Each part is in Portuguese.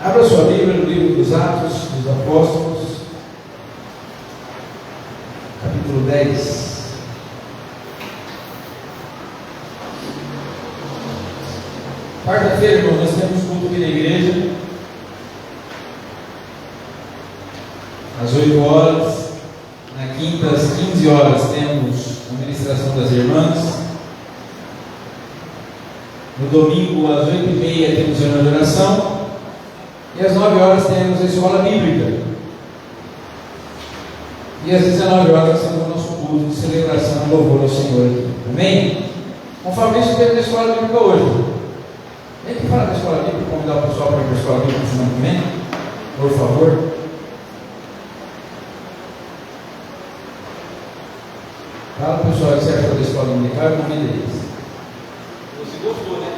Abra sua Bíblia no livro dos Atos dos Apóstolos, capítulo 10. Quarta-feira, irmão, nós temos culto aqui na igreja, às 8 horas. Na quinta, às 15 horas, temos a ministração das irmãs. No domingo, às 8h30, temos a reunião de oração. E às 9 horas temos a escola bíblica. E às 19 horas nós temos o nosso culto de celebração e louvor ao Senhor aqui. Amém? Com Fabrício teve na escola bíblica hoje. Vem aqui falar da escola bíblica, convidar o pessoal para ir para a escola bíblica na semana que vem, por favor. Fala para o pessoal que você achou da escola dominical e convida eles. Você gostou, né?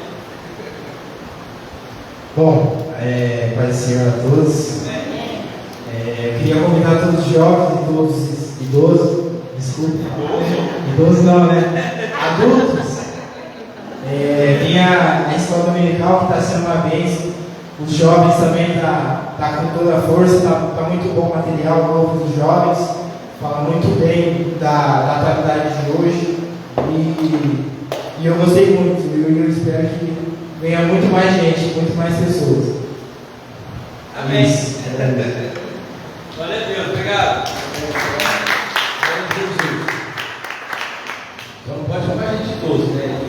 Bom, paz do Senhor a todos. Queria convidar todos os jovens e todos os idosos. Desculpe. Idosos não, né? Adultos. Vinha a escola dominical, que está sendo uma bênção. Os jovens também tá com toda a força, tá muito bom o material novo dos jovens. Fala muito bem da atualidade de hoje. E eu gostei muito. E eu espero que venha muito mais gente, muito mais pessoas. Amém. Glória a Deus, obrigado. Então não pode chamar a gente todos, né?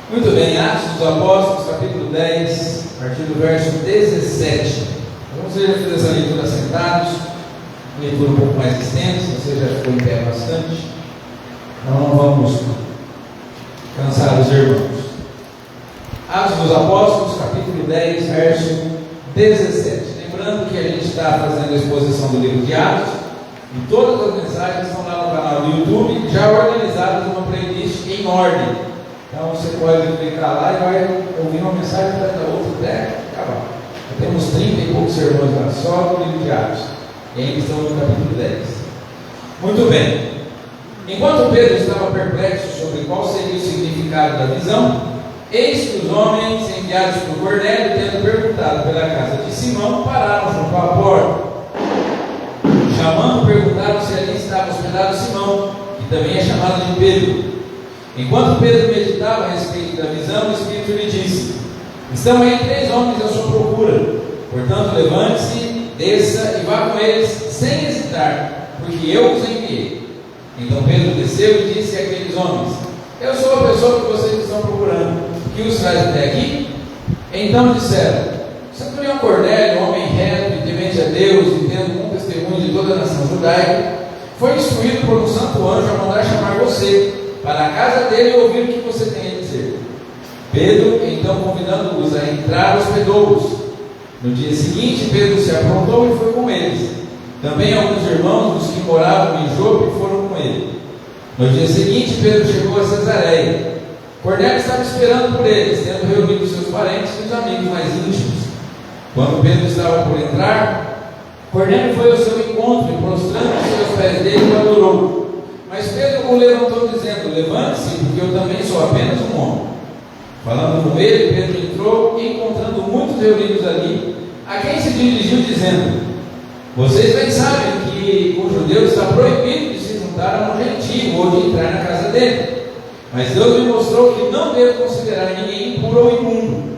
Muito bem, Atos dos Apóstolos, capítulo 10, a partir do verso 17. Vamos fazer essa leitura sentados, leitura um pouco mais extensa, você já ficou em pé bastante. Então não vamos cansar os irmãos. Atos dos Apóstolos, capítulo 10, verso 17. Lembrando que a gente está fazendo a exposição do livro de Atos, e todas as mensagens estão lá no canal do YouTube, já organizadas numa playlist em ordem. Então você pode clicar lá e vai ouvir uma mensagem atrás da outra até acabar. Já temos 30 e poucos sermões lá, só do livro de Atos, e ainda estamos no capítulo 10. Muito bem. Enquanto Pedro estava perplexo sobre qual seria o significado da visão, eis que os homens enviados por Cornélio, tendo perguntado pela casa de Simão, pararam junto à porta. Chamando, perguntaram se ali estava hospedado Simão, que também é chamado de Pedro. Enquanto Pedro meditava a respeito da visão, o Espírito lhe disse: estão aí 3 homens à sua procura. Portanto, levante-se, desça e vá com eles sem hesitar, porque eu os enviei. Então Pedro desceu e disse àqueles homens: eu sou a pessoa que vocês estão procurando, que os traz até aqui. Então disseram: Centurião Cornélio, homem reto e temente a Deus, e tendo um testemunho de toda a nação judaica, foi instruído por um santo anjo a mandar chamar você para a casa dele e ouvir o que você tem a dizer. Pedro, então, convidando-os a entrar, hospedou-os. No dia seguinte, Pedro se aprontou e foi com eles. Também alguns irmãos dos que moravam em Jope foram com ele. No dia seguinte, Pedro chegou a Cesareia. Cornélio estava esperando por eles, tendo reunido seus parentes e os amigos mais íntimos. Quando Pedro estava por entrar, Cornélio foi ao seu encontro e, prostrando-se aos pés dele, o adorou. Mas Pedro o levantou, dizendo: levante-se, porque eu também sou apenas um homem. Falando com ele, Pedro entrou e, encontrando muitos reunidos ali, a quem se dirigiu, dizendo: vocês bem sabem que o judeu está proibido de se juntar a um gentio ou de entrar na casa dele. Mas Deus me mostrou que não devo considerar ninguém impuro ou imundo.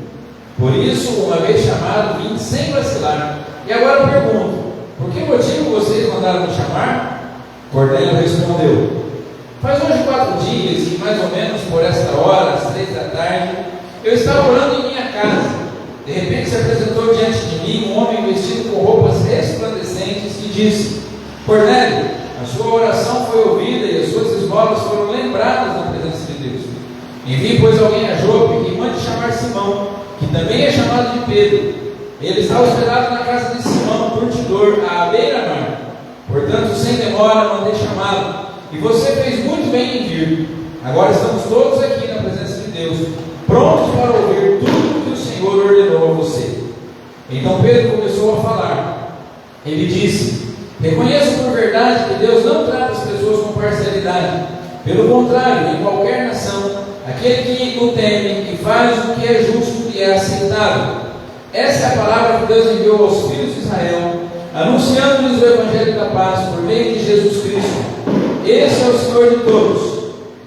Por isso, uma vez chamado, vim sem vacilar. E agora eu pergunto: por que motivo vocês mandaram me chamar? Cornélio respondeu: faz hoje 4 dias que, mais ou menos por esta hora, às 3 da tarde, eu estava orando em minha casa. De repente se apresentou diante de mim um homem vestido com roupas resplandecentes e disse: Cornélio, a sua oração foi ouvida e as suas esmolas foram lembradas na presença de Deus. Envie, pois, alguém a Jope e mande chamar Simão, que também é chamado de Pedro. Ele está hospedado na casa de Simão, curtidor, à beira-mar. Portanto, sem demora, mandei chamá-lo. E você fez muito bem em vir. Agora estamos todos aqui na presença de Deus, prontos para ouvir tudo que o Senhor ordenou a você. Então Pedro começou a falar. Ele disse: reconheço por verdade que Deus não trata as pessoas com parcialidade. Pelo contrário, em qualquer nação, aquele que o teme e faz o que é justo e é aceitável. Essa é a palavra que Deus enviou aos filhos de Israel, anunciando-lhes o Evangelho da paz por meio de Jesus Cristo. Esse é o Senhor de todos.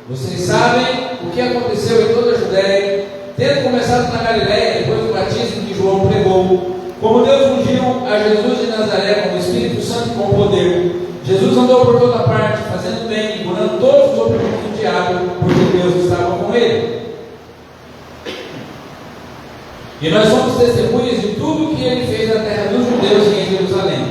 Vocês sabem o que aconteceu em toda a Judéia, tendo começado na Galiléia, depois do batismo que João pregou, como Deus ungiu a Jesus de Nazaré com o Espírito Santo e com poder. Jesus andou por toda parte, fazendo bem e curando todos os oprimidos do diabo, porque Deus estava com ele. E nós somos testemunhas de tudo que ele fez na terra dos judeus e em Jerusalém.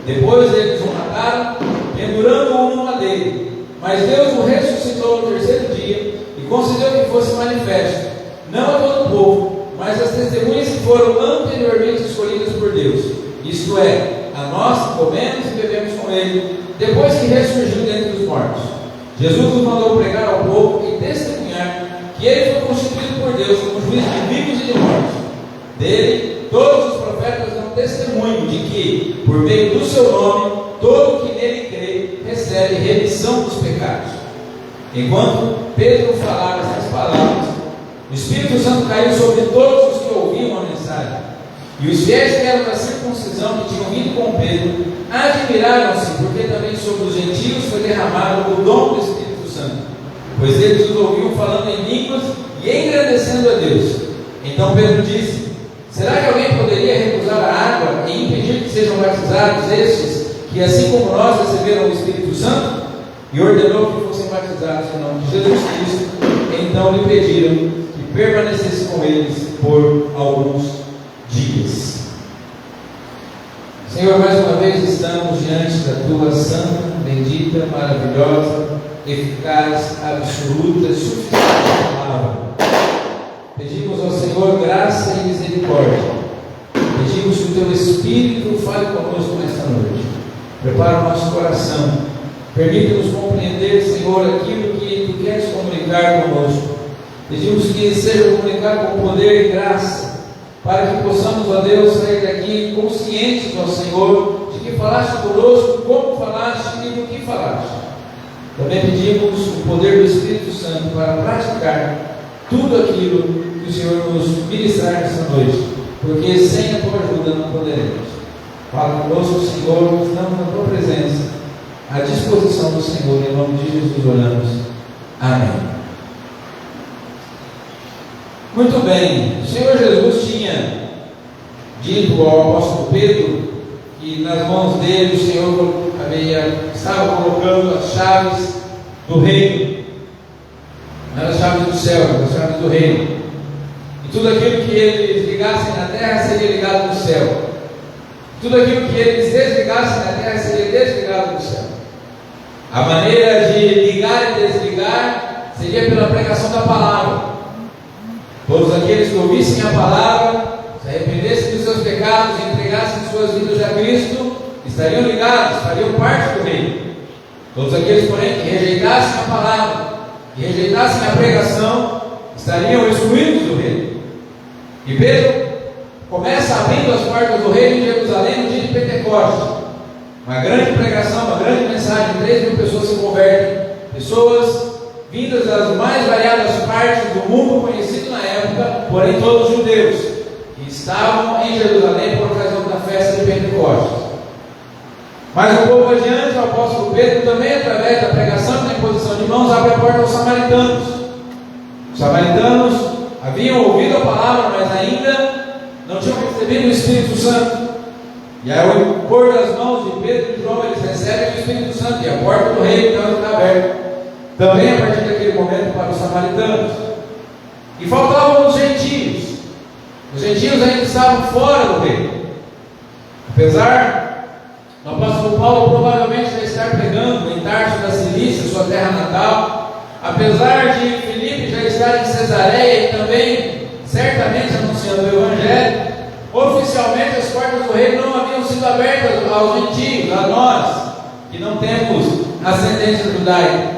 Depois eles o mataram, pendurando-o no madeiro. Mas Deus o ressuscitou no terceiro dia e concedeu que fosse manifesto, não a todo o povo, mas às testemunhas que foram anteriormente escolhidas por Deus. Isto é, a nós que comemos e bebemos com ele, depois que ressurgiu dentre os mortos. Jesus nos mandou pregar ao povo e testemunhar que ele foi constituído por Deus como juiz de vivos e de mortos. Dele, todos os profetas dão testemunho de que, por meio do seu nome, todo que nele crê recebe remissão dos pecados. Enquanto Pedro falava essas palavras, o Espírito Santo caiu sobre todos os que ouviam a mensagem. E os fiéis que eram da circuncisão, que tinham vindo com Pedro, admiraram-se, porque também sobre os gentios foi derramado o dom do Espírito Santo, pois eles os ouviam falando em línguas e engrandecendo a Deus. Então Pedro disse: será que alguém poderia recusar a água e impedir que sejam batizados estes, que assim como nós receberam o Espírito Santo? E ordenou que fossem batizados em nome de Jesus Cristo. Então lhe pediram que permanecesse com eles por alguns dias. Senhor, mais uma vez estamos diante da Tua santa, bendita, maravilhosa, eficaz, absoluta, suficiente palavra. Pedimos ao Senhor graça e misericórdia. Pedimos que o Teu Espírito fale conosco nesta noite. Prepara o nosso coração. Permita-nos compreender, Senhor, aquilo que Tu queres comunicar conosco. Pedimos que seja comunicado com poder e graça, para que possamos, ó Deus, sair daqui conscientes, ó Senhor, de que falaste conosco, como falaste e do que falaste. Também pedimos o poder do Espírito Santo para praticar tudo aquilo que o Senhor nos ministrar nessa noite, porque sem a Tua ajuda não poderemos. Fala conosco, Senhor, estamos na Tua presença, à disposição do Senhor, em nome de Jesus oramos. Amém. Muito bem, o Senhor Jesus tinha dito ao apóstolo Pedro que nas mãos dele o Senhor estava colocando as chaves do reino, não as chaves do céu, as chaves do reino, e tudo aquilo que eles ligassem na terra seria ligado no céu, tudo aquilo que eles desligassem na terra seria desligado no céu. A maneira de ligar e desligar seria pela pregação da palavra. Todos aqueles que ouvissem a palavra, se arrependessem dos seus pecados e entregassem suas vidas a Cristo, estariam ligados, fariam parte do reino. Todos aqueles, porém, que rejeitassem a palavra, que rejeitassem a pregação, estariam excluídos do reino. E Pedro começa abrindo as portas do reino de Jerusalém no dia de Pentecostes. Uma grande pregação, uma grande mensagem, 3.000 pessoas se convertem, pessoas vindas das mais variadas partes do mundo conhecido na época, porém todos judeus, que estavam em Jerusalém por ocasião da festa de Pentecostes. Mas um pouco adiante, o apóstolo Pedro também, através da pregação e da imposição de mãos, abre a porta aos samaritanos. Os samaritanos haviam ouvido a palavra, mas ainda não tinham recebido o Espírito Santo. E ao impor das mãos de Pedro e de João, eles recebem o Espírito Santo, e a porta do reino então está aberta. Também a partir daquele momento para os samaritanos. E faltavam os gentios. Os gentios ainda estavam fora do reino. Apesar do apóstolo Paulo provavelmente já estar pregando em Tarso da Cilícia, sua terra natal, apesar de Filipe já estar em Cesareia e também certamente anunciando o Evangelho, oficialmente as portas do reino não haviam sido abertas aos gentios, a nós, que não temos ascendência judaica.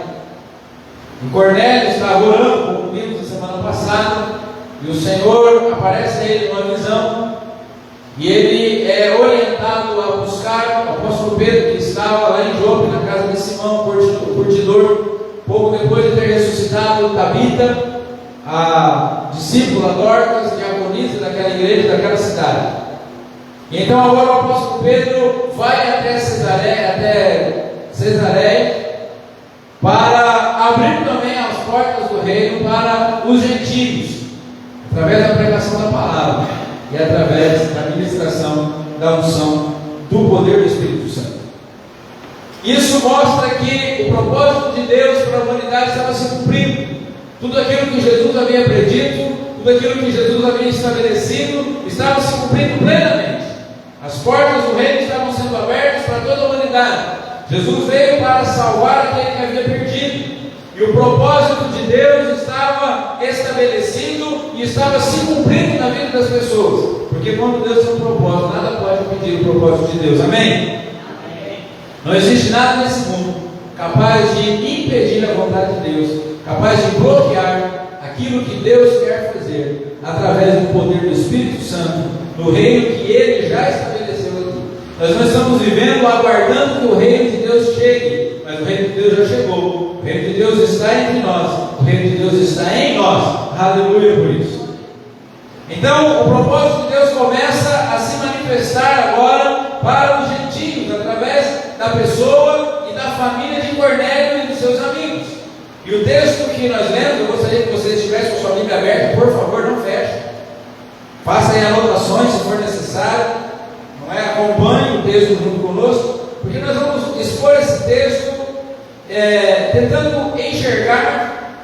E Cornélio estava orando, como vimos na semana passada, e o Senhor aparece a ele numa visão, e ele é orientado a buscar o apóstolo Pedro, que estava lá em Jope, na casa de Simão, o curtidor, pouco depois de ter ressuscitado Tabita, a discípula Dorcas, diaconisa daquela igreja daquela cidade. E então agora o apóstolo Pedro vai até Cesareia para abrir também as portas do reino para os gentios, através da pregação da palavra e através da ministração da unção do poder do Espírito Santo. Isso mostra que o propósito de Deus para a humanidade estava se cumprindo. Tudo aquilo que Jesus havia predito, tudo aquilo que Jesus havia estabelecido, estava se cumprindo plenamente. As portas do reino estavam sendo abertas para toda a humanidade. Jesus veio para salvar aquele que havia perdido. E o propósito de Deus estava estabelecido e estava se cumprindo na vida das pessoas. Porque quando Deus tem um propósito, nada pode impedir o propósito de Deus. Amém? Não existe nada nesse mundo capaz de impedir a vontade de Deus, capaz de bloquear aquilo que Deus quer fazer através do poder do Espírito Santo no reino que Ele já estabeleceu aqui. Nós não estamos vivendo aguardando que o reino de Deus chegue, mas o reino de Deus já chegou. O reino de Deus está entre nós, o reino de Deus está em nós. Aleluia por isso. Então o propósito de Deus começa a se manifestar agora para os gentios, através da pessoa e da família de Cornélio e dos seus amigos. E o texto que nós lemos, eu gostaria que vocês estivessem com a sua Bíblia aberta, por favor, não feche. Faça aí anotações se for necessário. Não é? Acompanhe o texto junto conosco, porque nós vamos expor esse texto tentando enxergar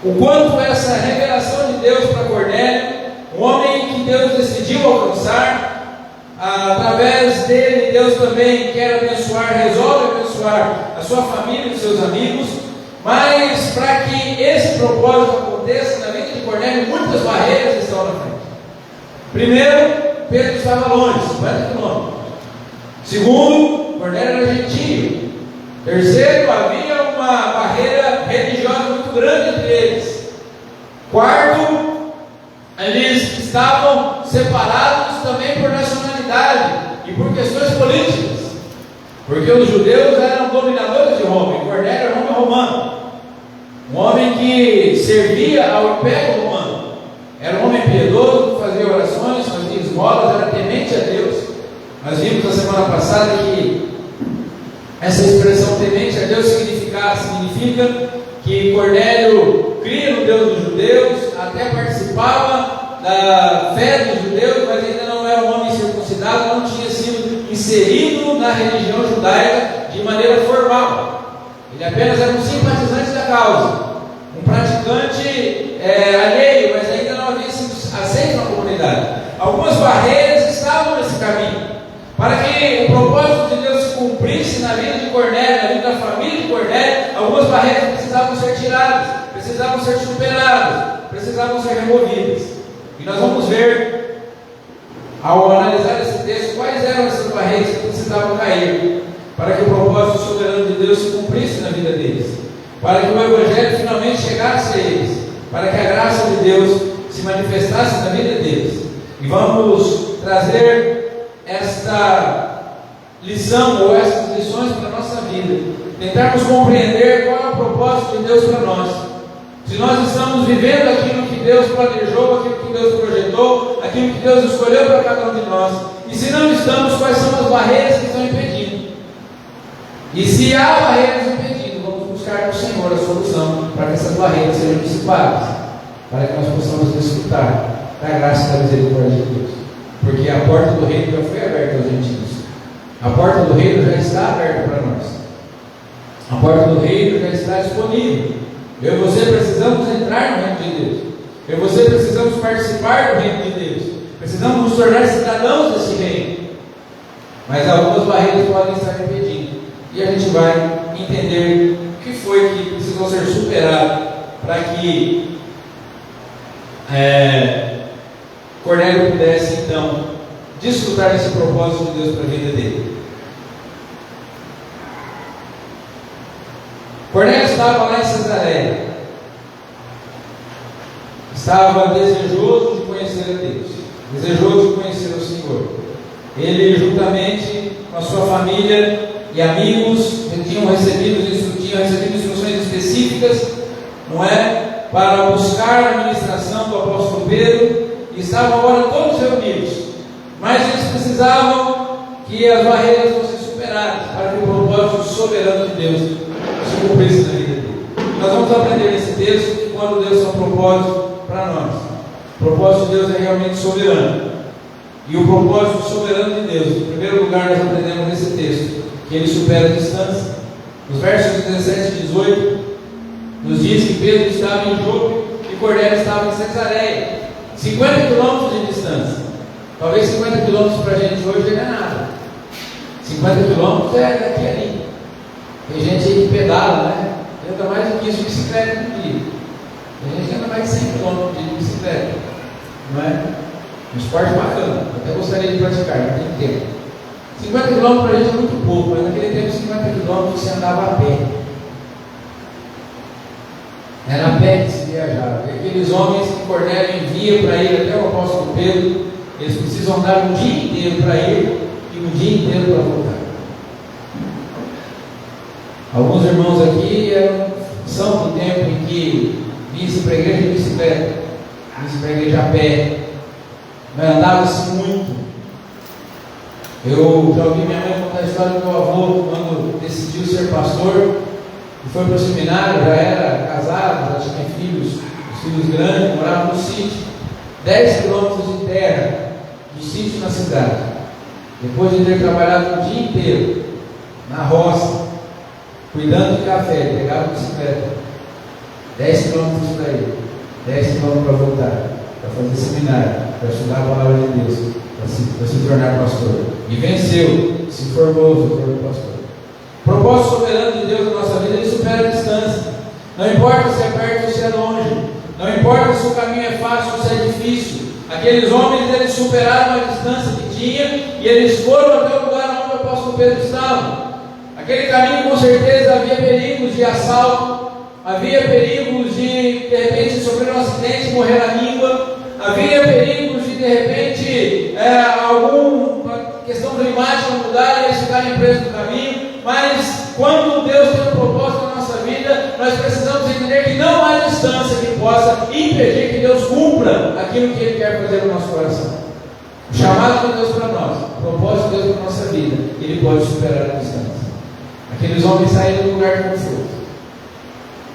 o quanto essa revelação de Deus para Cornélio, um homem que Deus decidiu alcançar, através dele Deus também quer abençoar, resolve abençoar a sua família e os seus amigos. Mas para que esse propósito aconteça na vida de Cornélio, muitas barreiras estão na frente. Primeiro, Pedro estava longe, 50 quilômetros. Segundo, Cornélio era gentio. Terceiro, havia uma barreira religiosa muito grande entre eles. Quarto, eles estavam separados também por nacionalidade e por questões políticas, porque os judeus eram dominadores de Roma, e Cornélio era um homem romano, um homem que servia ao Império Romano, era um homem piedoso, fazia orações, fazia esmolas, era temente a Deus. Nós vimos na semana passada que essa expressão temente a Deus significa que Cornélio cria no Deus dos judeus, até participava da fé dos judeus, mas ainda não era um homem circuncidado, não tinha sido inserido na religião judaica de maneira formal. Ele apenas era um simpatizante da causa, um praticante alheio, mas ainda não havia sido aceito na comunidade. Algumas barreiras estavam nesse caminho. Para que o propósito de Deus se cumprisse na vida de Cornélio, na vida da família de Cornélio, algumas barreiras precisavam ser tiradas, precisavam ser superadas, precisavam ser removidas. E nós vamos ver, ao analisar esse texto, quais eram essas barreiras que precisavam cair, para que o propósito soberano de Deus se cumprisse na vida deles, para que o Evangelho finalmente chegasse a eles, para que a graça de Deus se manifestasse na vida deles. E vamos trazer esta lição ou essas lições para a nossa vida, tentarmos compreender qual é o propósito de Deus para nós. Se nós estamos vivendo aquilo que Deus planejou, aquilo que Deus projetou, aquilo que Deus escolheu para cada um de nós, e se não estamos, quais são as barreiras que estão impedindo? E se há barreiras impedindo, vamos buscar no Senhor a solução para que essas barreiras sejam dissipadas, para que nós possamos desfrutar da graça e da misericórdia de Deus. Porque a porta do reino já foi aberta aos gentios. A porta do reino já está aberta para nós. A porta do reino já está disponível. Eu e você precisamos entrar no reino de Deus. Eu e você precisamos participar do reino de Deus. Precisamos nos tornar cidadãos desse reino. Mas algumas barreiras podem estar impedindo. E a gente vai entender o que foi que precisou ser superado para que Cornélio pudesse então desfrutar desse propósito de Deus para a vida dele. Cornélio estava lá em Cesareia, estava desejoso de conhecer a Deus, desejoso de conhecer o Senhor. Ele, juntamente com a sua família e amigos, tinham recebido instruções específicas, não é, para buscar a ministração do apóstolo Pedro e estavam agora todos reunidos, mas eles precisavam que as barreiras fossem superadas para que o propósito soberano de Deus se cumprisse na vida dele. Nós vamos aprender nesse texto que quando Deus tem um propósito para nós, o propósito de Deus é realmente soberano. E o propósito soberano de Deus, em primeiro lugar, nós aprendemos nesse texto que ele supera a distância. Nos versos 17 e 18, nos diz que Pedro estava em Jope e Cornélio estava em Cesareia, 50 quilômetros de distância. Talvez 50 quilômetros para a gente hoje não é nada. 50 quilômetros é daqui ali. Tem gente aí que pedala, né? Anda mais do que isso de bicicleta no dia. Tem gente que anda mais de 100 quilômetros de bicicleta, não é? Um esporte bacana, eu até gostaria de praticar, não tem tempo. 50 quilômetros para a gente é muito pouco, mas naquele tempo 50 quilômetros você andava a pé. Era a pé que se viajava. E aqueles homens que Cornélio envia para ir até o apóstolo Pedro, eles precisam andar um dia inteiro para ir e um dia inteiro para voltar. Alguns irmãos aqui são do tempo em que vinham para a igreja de bicicleta, vinham para a igreja a pé, mas andava-se muito. Eu já ouvi minha mãe contar a história do meu avô, quando decidiu ser pastor e foi para o seminário, já era casado, já tinha filhos, os filhos grandes, morava no sítio, 10 quilômetros de terra do sítio na cidade. Depois de ter trabalhado o dia inteiro na roça, cuidando de café, pegava a bicicleta, 10 quilômetros para ir, 10 quilômetros para voltar, para fazer seminário, para estudar a palavra de Deus, para se tornar pastor. E venceu, se formou, se tornou pastor. O propósito soberano de Deus na nossa vida, ele supera a distância. Não importa se é perto ou se é longe, não importa se o caminho é fácil ou se é difícil. Aqueles homens, eles superaram a distância que tinha e eles foram até o lugar onde o apóstolo Pedro estava. Aquele caminho, com certeza, havia perigos de assalto, havia perigos de repente, sofrer um acidente e morrer na língua, havia perigos de repente, alguma questão climática mudar e eles ficarem presos no caminho, mas quando Deus tem um propósito na nossa vida, nós precisamos entender que não há distância que possa impedir que Deus cumpra aquilo que Ele quer fazer no nosso coração. O chamado de Deus para nós, o propósito de Deus para a nossa vida, Ele pode superar a distância. Aqueles homens saíram do lugar de conforto.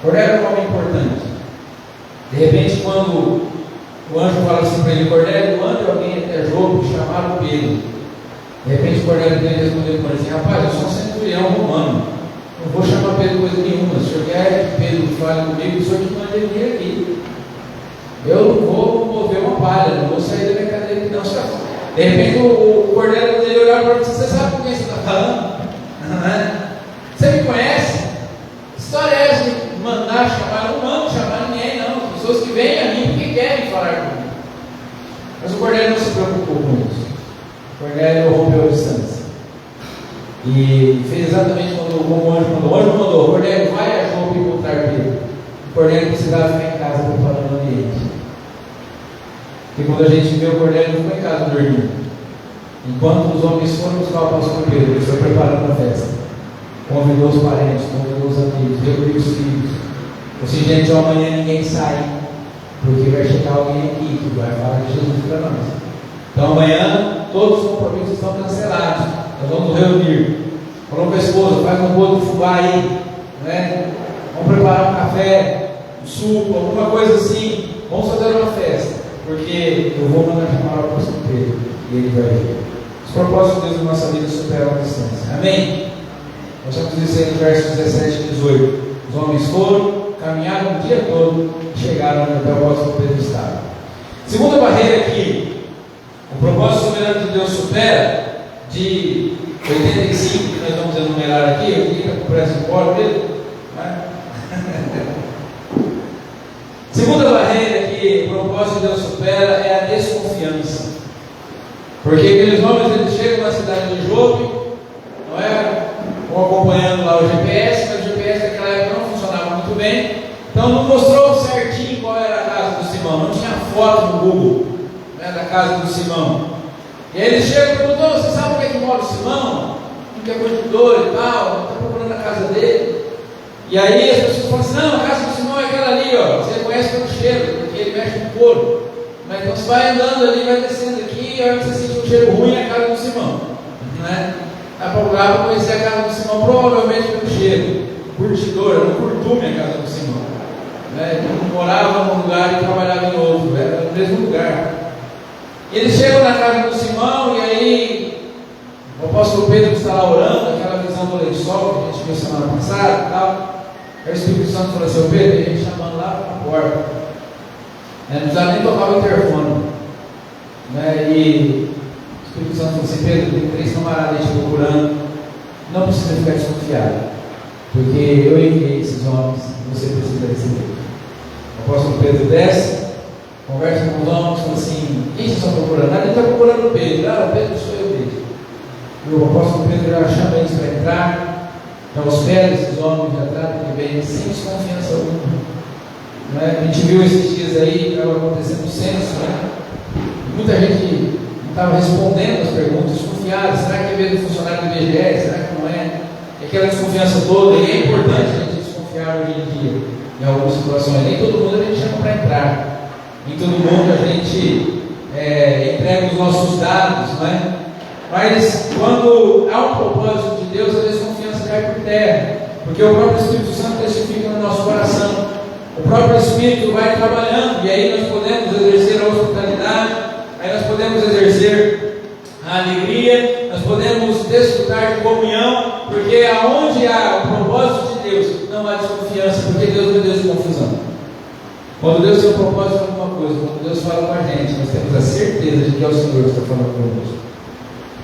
Cornélio é um homem importante. De repente, quando o anjo fala assim para ele, Cornélio, manda alguém até Jope chamar o Pedro. De repente, Cornélio tem respondido para ele assim, rapaz, eu sou um centurião romano, não vou chamar Pedro coisa nenhuma. Se o senhor quer que Pedro fale comigo, o senhor que manda ele vir aqui. Eu não vou mover uma palha, não vou sair da minha cadeira aqui não, senhor. De repente, o Cornélio, quando ele olhar para você, você sabe com quem você está falando? Você me conhece? Que história é essa de mandar chamar? Eu não mando chamar ninguém, não. As pessoas que vêm a mim porque querem falar comigo. Mas o Cornélio não se preocupou com isso. O Cornélio rompeu a distância. E fez exatamente quando o anjo mandou. O anjo mandou, Cornélio, vai a Jope encontrar Pedro. O Cornélio precisava ficar em casa preparando o ambiente. Porque quando a gente vê o Cornélio, não foi em casa dormindo. Enquanto os homens foram buscar o apóstolo Pedro, ele foi preparando a festa. Convidou os parentes, convidou os amigos, reuniu os filhos. Assim, gente, amanhã ninguém sai, porque vai chegar alguém aqui que vai falar de Jesus para nós. Então amanhã todos os compromissos estão cancelados. Nós vamos nos reunir. Falou com a esposa, faz um bolo de fubá aí, né? Vamos preparar um café, um suco, alguma coisa assim. Vamos fazer uma festa, porque eu vou mandar chamar o apóstolo Pedro e ele vai vir. Os propósitos de Deus na nossa vida superam a distância. Amém? Nós estamos dizendo no versos 17 e 18. Os homens foram, caminharam o dia todo e chegaram até o apóstolo Pedro estava. Segunda barreira que o propósito soberano de Deus supera, de 85, que nós vamos enumerar aqui, eu queria com pressa embora mesmo. Segunda barreira que o propósito de Deus supera é a desconfiança. Porque aqueles homens, eles chegam na cidade de Jope, não é? Vão acompanhando lá o GPS, mas o GPS naquela época não funcionava muito bem, então não mostrou certinho qual era a casa do Simão, não tinha foto no Google, né, da casa do Simão. E aí eles chegam e perguntam, você sabe onde é que mora o Simão? Que é construtor e tal, está procurando a casa dele. E aí as pessoas falam assim, não, a casa do Simão é aquela ali, ó. Você conhece pelo cheiro, porque ele mexe com couro, não é Então você vai andando ali, vai descendo aqui, e a hora que você sente um cheiro ruim é a casa do Simão. Né? Dá para conhecer a casa do Simão, provavelmente pelo cheiro. Curtidora, no curtume a casa do Simão. Né? Ele morava num lugar e trabalhava em outro, era no mesmo lugar. E eles chegam na casa do Simão, e aí o apóstolo Pedro está lá orando, aquela visão do lençol que a gente viu semana passada e tal. Aí o Espírito Santo falou assim: Pedro, a gente chamando lá para a porta. Não precisava nem tocar o interfone. Né? E o Espírito Santo falou assim: Pedro, tem 3 camaradas aí te procurando. Não precisa ficar desconfiado, porque eu enviei esses homens, você precisa receber. O apóstolo Pedro desce, conversa com os homens, fala assim: quem vocês estão procurando? Ele está procurando o Pedro. O Pedro sou eu mesmo. E o apóstolo Pedro já chama eles para entrar, já hospeda esses homens, já trata de bem, sem desconfiança alguma. A gente viu esses dias aí, estava acontecendo o censo, né? Muita gente não estava respondendo as perguntas, desconfiada: será que é mesmo funcionário do IBGE? Será que não é? E aquela desconfiança toda, e é importante a gente desconfiar hoje em dia, em algumas situações. Nem todo mundo a gente chama para entrar, nem todo mundo a gente entrega os nossos dados, né? Mas quando há um propósito de Deus, a desconfiança cai por terra, porque o próprio Espírito Santo testifica no nosso coração. O próprio Espírito vai trabalhando, e aí nós podemos exercer a hospitalidade, aí nós podemos exercer a alegria, nós podemos desfrutar de comunhão, porque aonde há o propósito de Deus, não há desconfiança, porque Deus não é Deus de confusão. Quando Deus tem um propósito em alguma coisa, quando Deus fala com a gente, nós temos a certeza de que é o Senhor que está falando conosco.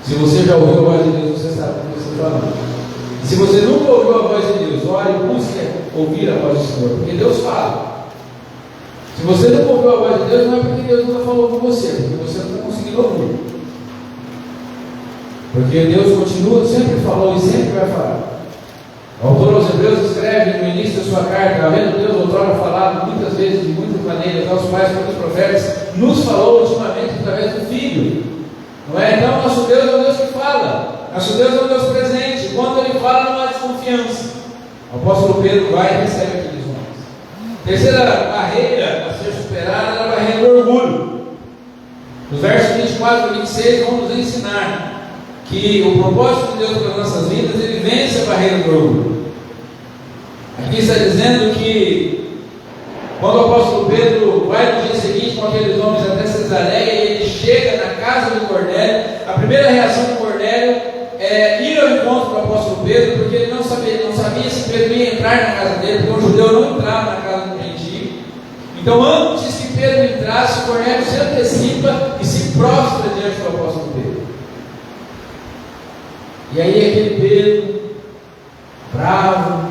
Se você já ouviu a voz de Deus, você sabe o que você está falando. E se você nunca ouviu a voz de Deus, ore, busque ouvir a voz do Senhor, porque Deus fala. Se você nunca ouviu a voz de Deus, não é porque Deus nunca falou com você, porque você não está conseguindo ouvir. Porque Deus continua, sempre falou e sempre vai falar. O autor aos Hebreus escreve no início da sua carta: havendo Deus outrora falado muitas vezes, de muitas maneiras, aos pais pelos profetas, nos falou ultimamente através do Filho. Não é? Então, nosso Deus é um Deus que fala, nosso Deus é um Deus presente. Quando Ele fala, não há desconfiança. O apóstolo Pedro vai e recebe aqueles homens. Terceira barreira a ser superada é a barreira do orgulho. Os versos 24 e 26 vão nos ensinar que o propósito de Deus para as nossas vidas, ele vence a barreira do orgulho. Aqui está dizendo que quando o apóstolo Pedro vai no dia seguinte com aqueles homens até Cesareia, e ele chega na casa de Cornélio, a primeira reação de Cornélio é ir ao encontro do apóstolo Pedro, porque ele não sabia se Pedro ia entrar na casa dele, porque um judeu não entrava na casa do gentio. Então, antes que Pedro entrasse, Cornélio se antecipa e se prostra diante do apóstolo Pedro. E aí aquele Pedro bravo,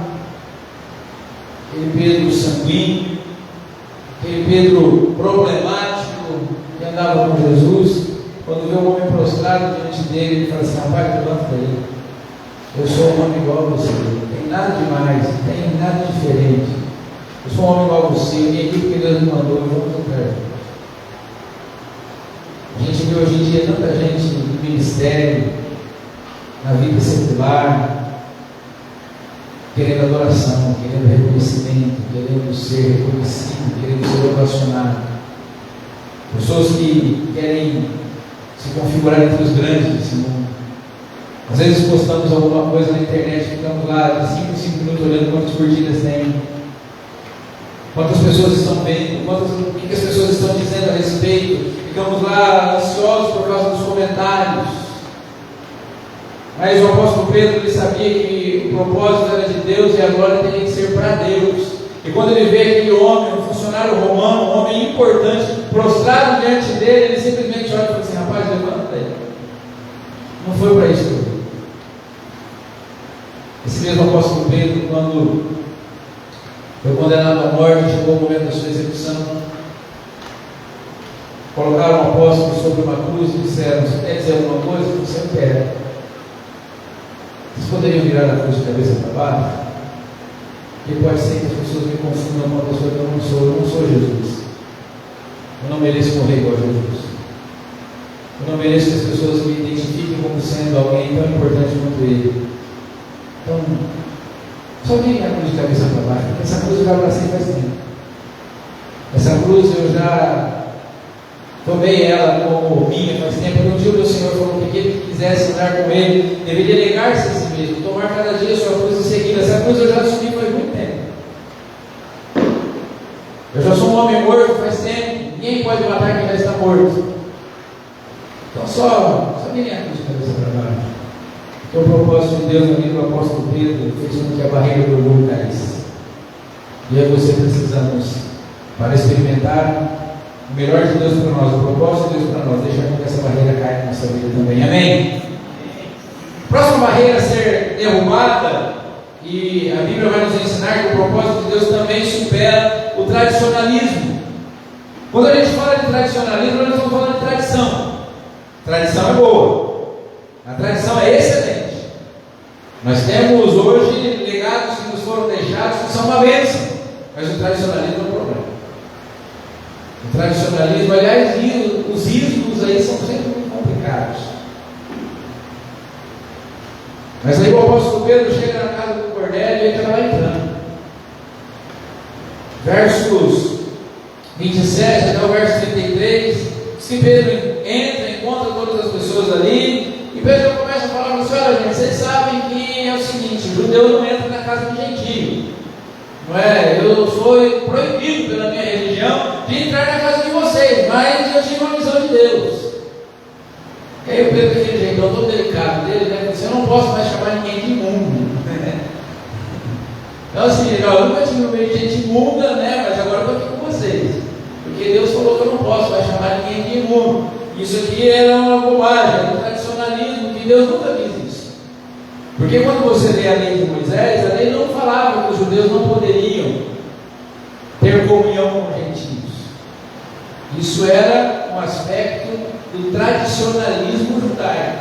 aquele Pedro sanguíneo, aquele Pedro problemático que andava com Jesus, quando vê o homem prostrado diante dele, ele fala assim: rapaz, levanta daí, eu sou um homem igual a você, não tem nada demais, não tem nada diferente, eu sou um homem igual a você, eu vim aqui porque Deus me mandou, eu vou muito perto. A gente vê hoje em dia tanta gente no ministério, na vida secular, querendo adoração, querendo reconhecimento, querendo ser reconhecido, querendo ser ovacionado. Pessoas que querem se configurar entre os grandes desse mundo. Às vezes postamos alguma coisa na internet, ficamos lá de 5 em 5 minutos olhando quantas curtidas tem, quantas pessoas estão vendo, o que as pessoas estão dizendo a respeito. Ficamos lá ansiosos por causa dos comentários. Mas o apóstolo Pedro, ele sabia que o propósito era de Deus e a glória teria que ser para Deus. E quando ele vê aquele homem, um funcionário romano, um homem importante, prostrado diante dele, ele simplesmente olha e fala assim: rapaz, levanta aí. Não foi para isso que eu vim. Esse mesmo apóstolo Pedro, quando foi condenado à morte, chegou o momento da sua execução, colocaram o apóstolo sobre uma cruz e disseram: você quer dizer alguma coisa? Você quer. Vocês poderiam virar a cruz de cabeça para baixo? Porque pode ser que as pessoas me confundam com a pessoa que eu não sou Jesus. Eu não mereço morrer igual a Jesus. Eu não mereço que as pessoas me identifiquem como sendo alguém tão importante quanto ele. Então, só vem a cruz de cabeça para baixo, porque essa cruz eu já abracei faz tempo. Essa cruz eu já tomei ela como minha faz tempo. Um dia o meu Senhor falou que aquele que quisesse andar com Ele deveria negar-se a si mesmo, tomar cada dia a sua cruz e seguir. Essa cruz eu já assumi faz muito tempo. Eu já sou um homem morto faz tempo. Ninguém pode matar quem já está morto. Então só virem a cruz de cabeça para baixo. Porque o propósito de Deus, no livro do apóstolo Pedro, fez com que a barreira do orgulho caísse. E eu e você precisamos, para experimentar o melhor de Deus para nós, o propósito de Deus para nós, deixar com que essa barreira caia na nossa vida também. Amém? Próxima barreira a ser derrubada, e a Bíblia vai nos ensinar que o propósito de Deus também supera o tradicionalismo. Quando a gente fala de tradicionalismo, nós estamos falando de tradição. Tradição é boa, a tradição é excelente. Nós temos hoje legados que nos foram deixados que são uma bênção, mas o tradicionalismo é um problema. O tradicionalismo, aliás, os ismos aí são sempre muito complicados. Mas aí o apóstolo Pedro chega na casa do Cornélio e ele já vai entrando. Versos 27 até o verso 33, diz que Pedro entra, encontra todas as pessoas ali, e Pedro começa a falar para olha gente, vocês sabem que é o seguinte, o judeu não entra na casa do gentio. Não é? Eu sou proibido pela minha religião de entrar na casa de vocês, mas eu tive uma visão de Deus. E aí o Pedro, daquele jeitão todo delicado dele, né? Você não posso mais chamar ninguém de imundo. Então assim, eu nunca tive no meio de gente imunda, né? Mas agora eu estou aqui com vocês. Porque Deus falou que eu não posso mais chamar ninguém de imundo. Isso aqui era uma bobagem, era um tradicionalismo, que Deus nunca quis isso. Porque quando você lê a lei de Moisés, a lei não falava que os judeus não poderiam ter comunhão com os gentios. Isso era um aspecto do tradicionalismo judaico.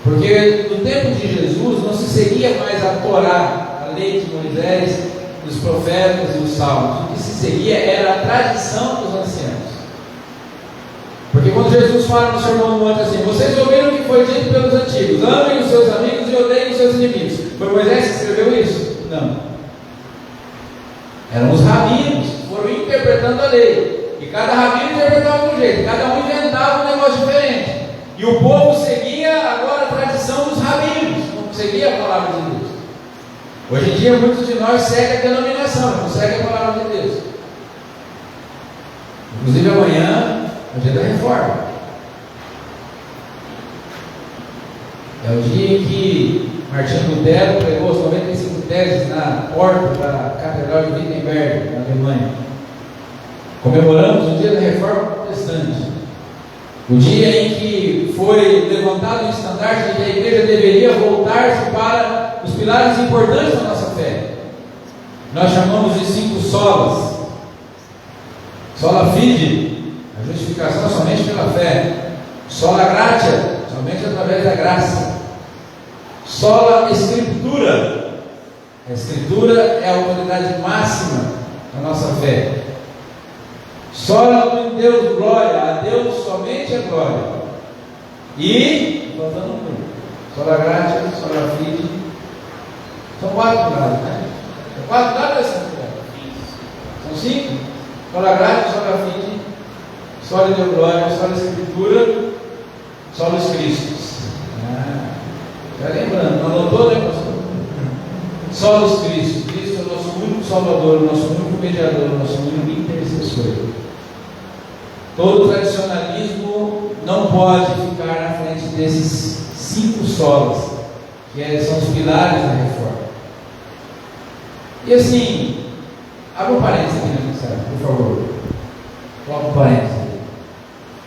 Porque no tempo de Jesus não se seguia mais a Torá, a lei de Moisés, dos profetas e os salmos. O que se seguia era a tradição dos anciãos. Porque quando Jesus fala no Sermão do Monte assim, vocês ouviram o que foi dito pelos antigos, amem os seus amigos e odeiem os seus inimigos. Foi Moisés que escreveu isso? Não. Eram os rabinos que foram interpretando a lei. E cada rabino interpretava de um jeito, cada um inventava um negócio diferente. E o povo seguia agora a tradição dos rabinos, não seguia a palavra de Deus. Hoje em dia muitos de nós seguem a denominação, não seguem a palavra de Deus. Inclusive amanhã é o dia da reforma. É o dia em que Martinho Lutero pregou as 95 teses na porta da Catedral de Wittenberg, na Alemanha. Comemoramos o dia da reforma protestante. O dia em que foi levantado o estandarte de que a igreja deveria voltar-se para os pilares importantes da nossa fé. Nós chamamos de 5 solas. Sola fide, a justificação somente pela fé. Sola gratia, somente através da graça. Sola escritura. A escritura é a autoridade máxima da nossa fé. Sola em Deus glória, a Deus somente a glória. E, faltando um, sola gratia, sola fide. São 4 pilares, né? 4 pilares ou 5 pilares? São 5? Sola gratia, sola fide, sola em Deus glória, sola escritura, sola Cristos. Já lembrando, não anotou, né, pastor? Solos Cristo. Cristo é o nosso único Salvador, o nosso único mediador, o nosso único intercessor. Todo tradicionalismo não pode ficar na frente desses 5 solos, que são os pilares da reforma. E assim, abra um parênteses aqui na mensagem, por favor. Coloca um parênteses aqui.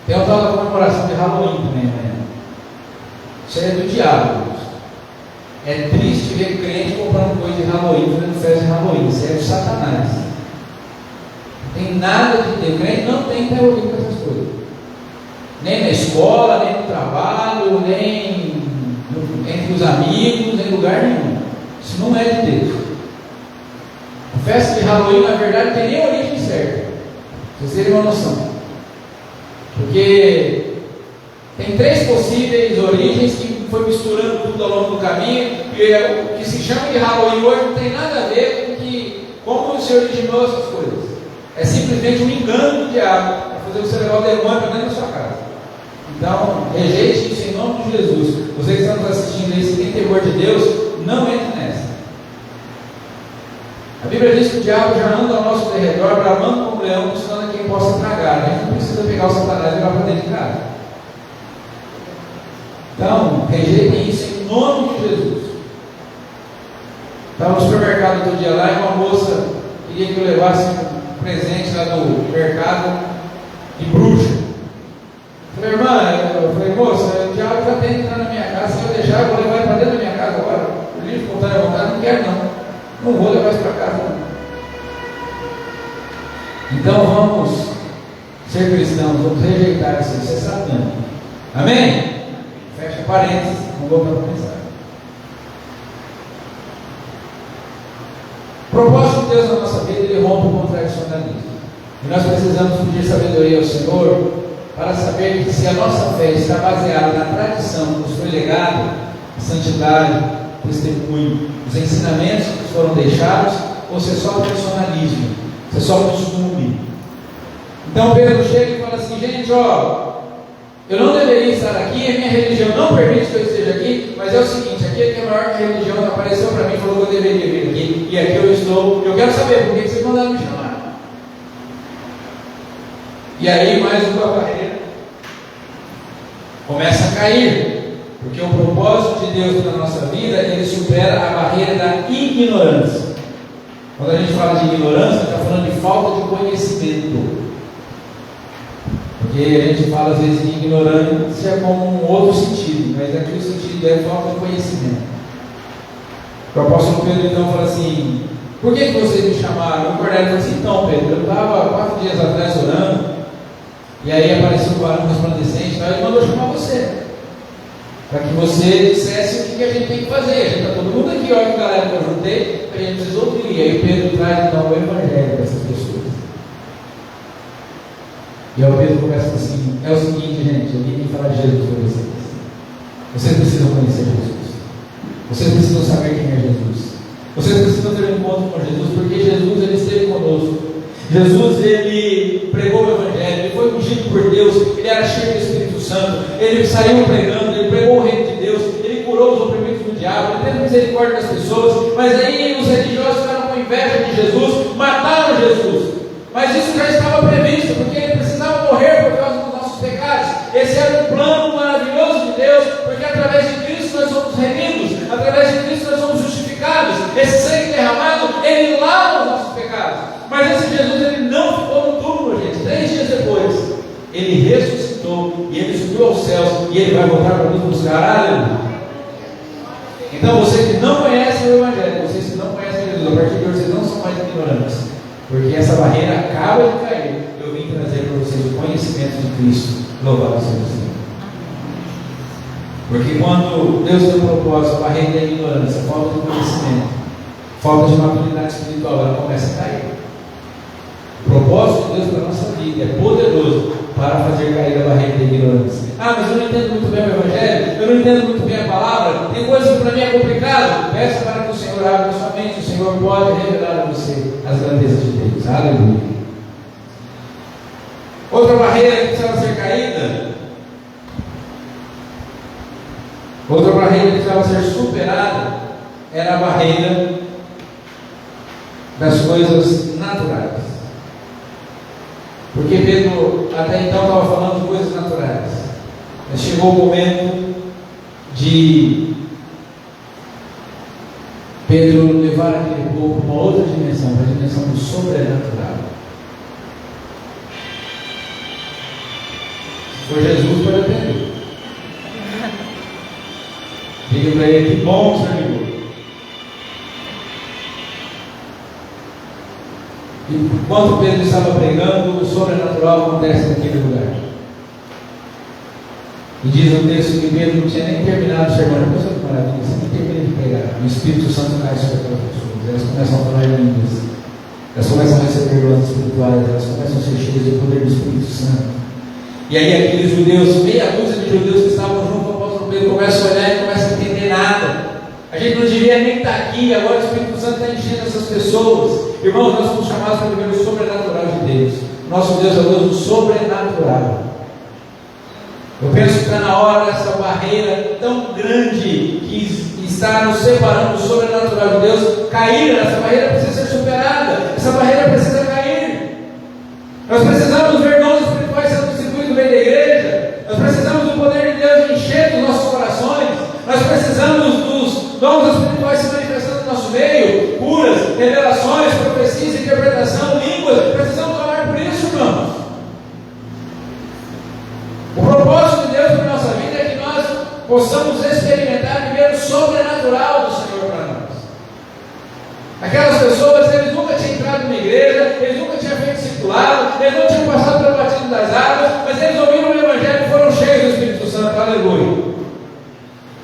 Tem o tal da comemoração de Halloween também amanhã. Isso aí é do diabo. É triste ver crente comprando coisa de Halloween, fazendo festa de Halloween. Isso é do Satanás. Não tem nada de Deus. Crente não tem terrorismo com essas coisas. Nem na escola, nem no trabalho, nem entre os amigos, nem em lugar nenhum. Isso não é de Deus. A festa de Halloween, na verdade, não tem nem origem certa. Pra vocês terem uma noção. Porque tem 3 possíveis origens que foi misturando tudo ao longo do caminho, e o que se chama de Halloween hoje não tem nada a ver com como se originou essas coisas. É simplesmente um engano do diabo para fazer você levar o demônio para dentro da sua casa. Então, rejeite isso em nome de Jesus. Você que está nos assistindo aí, se tem temor de Deus, não entre nessa. A Bíblia diz que o diabo já anda ao nosso derredor, bramando como leão, buscando a quem possa tragar. A gente não precisa pegar o Satanás e levar para dentro de casa. Então, rejeitem isso em nome de Jesus. Estava no supermercado outro dia lá e uma moça queria que eu levasse um presente lá no mercado de bruxa. Falei, irmã, eu falei, moça, o diabo já tem que entrar na minha casa, se eu deixar, eu vou levar ele para dentro da minha casa agora. Por livre, espontânea vontade, não quero não. Não vou levar isso para casa não. Então vamos ser cristãos, vamos rejeitar isso é satânico. Amém? Fecha parênteses, vamos voltar para pensar. O propósito de Deus na nossa vida, ele rompe o contradicionalismo. E nós precisamos pedir sabedoria ao Senhor para saber que se a nossa fé está baseada na tradição que nos foi legada, santidade, testemunho, os ensinamentos que nos foram deixados, ou se é só tradicionalismo, se é só costume. Então Pedro chega e fala assim, gente, eu não deveria estar aqui, a minha religião não permite que eu esteja aqui, mas é o seguinte, aquele que é maior que a religião apareceu para mim e falou que eu deveria vir aqui, e aqui eu estou, eu quero saber por que vocês mandaram me chamar. E aí mais uma barreira começa a cair, porque o propósito de Deus na nossa vida, ele supera a barreira da ignorância. Quando a gente fala de ignorância, está falando de falta de conhecimento. Porque a gente fala às vezes de ignorância com um outro sentido, mas aqui o sentido é falta de conhecimento. O apóstolo Pedro então fala assim, por que vocês me chamaram? O Cornélio falou assim, então Pedro, eu estava 4 dias atrás orando, e aí apareceu um varão resplandecente, então ele mandou chamar você, para que você dissesse o que a gente tem que fazer. A gente está todo mundo aqui, olha que galera que eu juntei, a gente precisa ouvir. E aí Pedro traz então o evangelho para essas pessoas. E aí o Pedro começa assim, é o seguinte, gente, eu vim falar de Jesus para vocês. Vocês precisam conhecer Jesus. Vocês precisam saber quem é Jesus. Vocês precisam ter um encontro com Jesus, porque Jesus, ele esteve conosco. Jesus, ele pregou o evangelho, ele foi ungido por Deus, ele era cheio do Espírito Santo, ele saiu pregando, ele pregou o reino de Deus, ele curou os oprimidos do diabo, ele teve misericórdia das pessoas. Mas aí os religiosos ficaram com inveja de Jesus, mataram Jesus. Mas isso já estava previsto, porque ele precisava morrer por causa dos nossos pecados. Esse era um plano maravilhoso de Deus, porque através de Cristo nós somos remidos, através de Cristo nós somos justificados. Esse sangue derramado, ele lava os nossos pecados. Mas esse Jesus, ele não ficou no túmulo, gente. 3 dias depois, ele ressuscitou e ele subiu aos céus e ele vai voltar para nos buscar. Aleluia. Então você que não conhece o evangelho, vocês que não conhecem Jesus, a partir de hoje vocês não são mais ignorantes, porque essa barreira acaba de cair. Eu vim trazer para vocês o conhecimento de Cristo. Louvado seja o Senhor. Porque quando Deus tem um propósito, a barreira da ignorância, falta de conhecimento, falta de maturidade espiritual, ela começa a cair. O propósito de Deus para a nossa vida é poderoso para fazer cair a barreira da ignorância. Mas eu não entendo muito bem o evangelho, eu não entendo muito bem a palavra, tem coisas que para mim é complicado. Peça para que o Senhor abra a sua mente, o Senhor pode revelar a você as grandezas de Deus. Aleluia. Outra barreira que precisava ser caída, outra barreira que precisava ser superada, era a barreira das coisas naturais. Porque Pedro até então estava falando de coisas naturais, mas chegou o momento de Pedro levar aquele povo para uma outra dimensão, para a dimensão do sobrenatural. Se for Jesus, pode atender. Diga para ele, que bom que o Senhor ligou. E enquanto Pedro estava pregando, o sobrenatural acontece naquele lugar. E diz o texto que Pedro não tinha nem terminado o sermão. Não pensou que maravilha, você nem termina de pregar. E o Espírito Santo cai sobre aquelas pessoas. Elas começam a falar em línguas. Elas começam a receber dons espirituais. Elas começam a ser cheias do poder do Espírito Santo. E aí aqueles judeus, meia dúzia de judeus que estavam junto com o apóstolo Pedro, começam a olhar e começam a entender nada. A gente não devia nem estar aqui, agora o Espírito Santo está enchendo essas pessoas. Irmãos, nós somos chamados para viver o sobrenatural de Deus. Nosso Deus é o Deus do sobrenatural. Eu penso que está na hora dessa barreira tão grande que está nos separando do sobrenatural de Deus cair. Essa barreira precisa ser superada. Essa barreira precisa cair. Nós precisamos ver dons espirituais sendo distribuídos no meio da igreja. Nós precisamos do poder de Deus encher os nossos corações. Nós precisamos dos dons espirituais se manifestando no nosso meio. Curas, revelações, profecias, interpretação, línguas. Precisamos orar por isso, irmãos. O propósito de Deus para a nossa vida é que nós possamos experimentar viver o sobrenatural do Senhor para nós. Aquelas pessoas, eles nunca tinham entrado numa igreja, eles nunca tinham feito discipulado, eles não tinham passado pelo batismo das águas, mas eles ouviram o Evangelho e foram cheios do Espírito Santo, aleluia.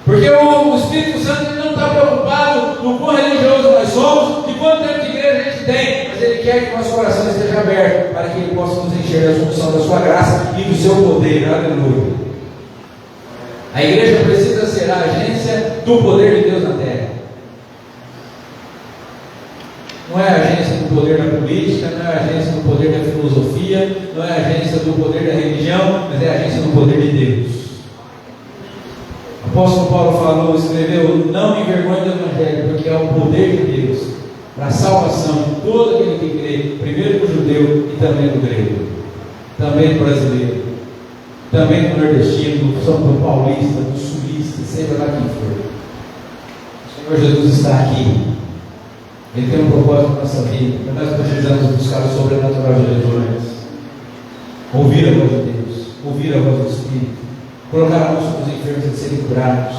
Porque o Espírito Santo ele não está preocupado no quão religioso nós somos, de quanto tempo de igreja a gente tem, mas Ele quer que o nosso coração esteja aberto, para que Ele possa nos encher da função da sua graça e do seu poder, aleluia. A igreja precisa ser a agência do poder de Deus na terra. Não é a agência do poder da política, não é a agência do poder da filosofia, não é a agência do poder da religião, mas é a agência do poder de Deus. O apóstolo Paulo falou, escreveu: não me envergonhe do Evangelho, porque é o poder de Deus para a salvação de todo aquele que crê, primeiro do judeu e também do grego, também do brasileiro, também do nordestino, do paulista, do sulista, seja lá quem for. O Senhor Jesus está aqui. Ele tem um propósito na nossa vida, mas nós precisamos buscar o sobrenatural de Jesus. Ouvir a voz de Deus, ouvir a voz do Espírito, colocar a mão sobre os enfermos e serem curados,